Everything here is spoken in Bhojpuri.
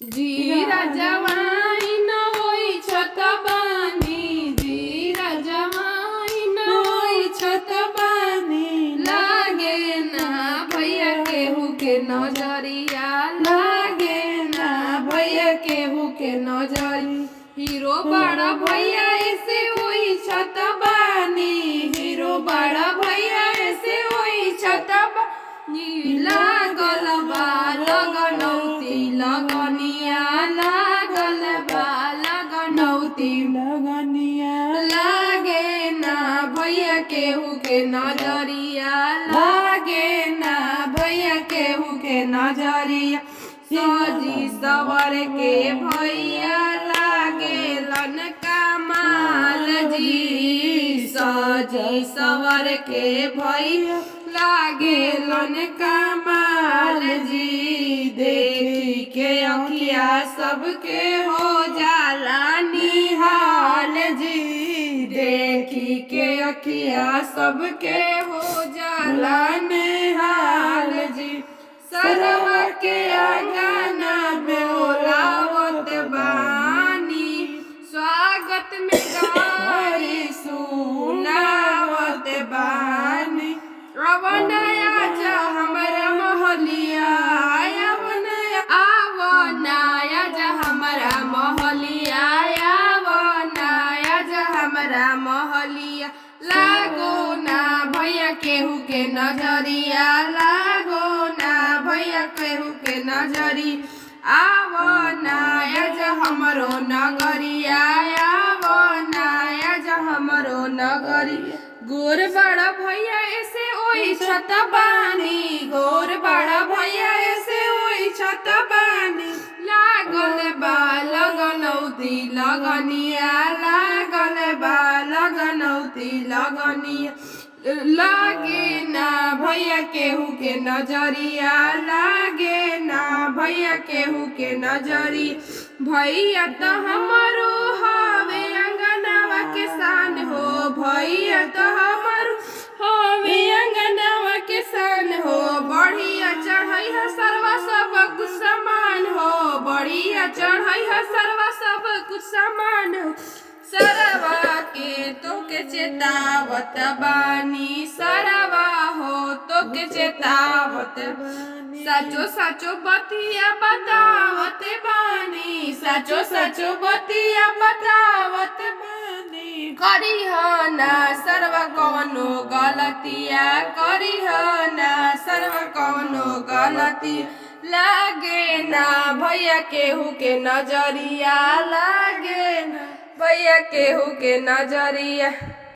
जीरा जवाई न होई छत बानी, जीरा जवाई न होई छत बानी। लागे ना भैया केहू के नजरिया, लागे ना भैया केहू के नजरी। हीरो बड़ा भैया ऐसे होई छत बानी, हीरो बड़ा भैया ऐसे होई छत बानी। लागल बा लगनौती लगनिया, लागल बा लगनौती लगनिया। लागे ना भैया केहू के नजरिया, लागे ना भैया केहू के नजरिया। सजी सवर के भैया लागेलन कमाल जी, सजी सवर के भैया लागेलन कमाल जी। देखी के अखिया सबके हो जाला निहाल जी, देखी के अखिया सबके हो जाला निहाल जी। सरवा के आंगना में ओलावत बानी, स्वागत में गारी सुनावत बानी। अब नया जा हमारा मोहलिया, अब नया जा हमारा मोहलिया, अब नया जा हमारा मोहलिया। लागो ना भैया केहू के नजरिया, लागो ना भैया केहू के नजरी। आवो नया जा हमरो नगरिया, आवो नया जा हमरो नगरी। गोर बड़ा भैया ऐसे ओई छत बानी, गोर बड़ा भैया ऐसे ओई छत बानी। लागल बा लगनौती लगनिया, लागल बा लगनौती लगनिया। लागे ना भैया केहू के नजरिया, लागे ना भैया केहू के नजरी। भैया तो हमारो हवे अंगनवा के शान हो, भैया तो हमारो हवे अंगनवा के शान हो। बढ़िया चढ़ई है सर्वा सब कुछ समान हो, बढ़िया चढ़ई है सर्वा सब कुछ समान हो। सरवा के तो के चेतावत बानी, सरवा हो तो के चेतावत बानी। सचो सचो बतिया बतावत बानी, सचो सचो बतिया बतावत बानी। करी हो ना सर्वा कौनो गलतिया, करी हो ना सर्वा कौनो गलती। लागे ना भैया केहू के नजरिया, लागे ना भैया केहू के नजरिया।